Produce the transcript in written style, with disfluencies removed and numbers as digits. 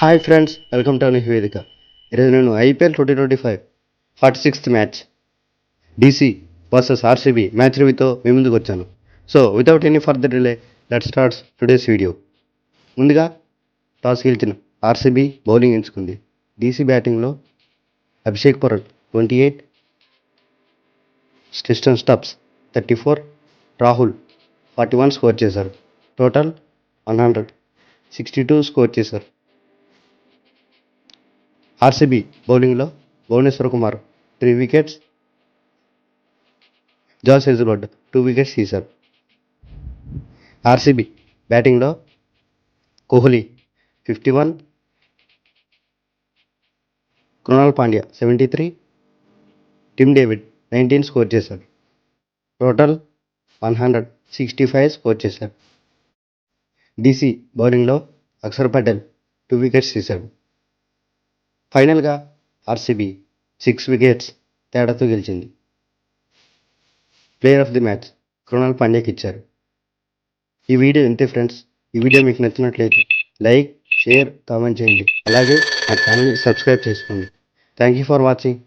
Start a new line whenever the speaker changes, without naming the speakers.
Hi friends, welcome to నివేదిక. ఈరోజు నేను IPL 2025 46th match DC versus RCB match రివ్యూతో మీ ముందుకు వచ్చాను. So without any further delay let starts today's video. ముందుగా టాస్ గెలిచిన ఆర్సీబీ బౌలింగ్ ఎంచుకుంది. డీసీ బ్యాటింగ్లో Abhishek Porel 28, Tristan Stubbs 34, Rahul 41 score చేశారు. టోటల్ 162 స్కోర్ చేశారు. ఆర్సీబీ బౌలింగ్లో Bhuvneshwar Kumar 3 wickets, Josh Hazlewood 2 wickets తీశారు. ఆర్సీబీ బ్యాటింగ్లో Kohli 51, Krunal Pandya 73, Tim David 19 score చేశారు. టోటల్ 165 స్కోర్ చేశారు. డీసీ బౌలింగ్లో అక్షర్ పటేల్ 2 వికెట్స్ తీశాడు. ఫైనల్గా ఆర్సీబీ 6 వికెట్స్ తేడాతో గెలిచింది. Player of the match Krunal పాండ్యాకి ఇచ్చారు. ఈ వీడియో ఇంతే ఫ్రెండ్స్. ఈ వీడియో మీకు నచ్చినట్లయితే లైక్, షేర్, కామెంట్ చేయండి. అలాగే నా ఛానల్ని సబ్స్క్రైబ్ చేసుకోండి. Thank you for watching.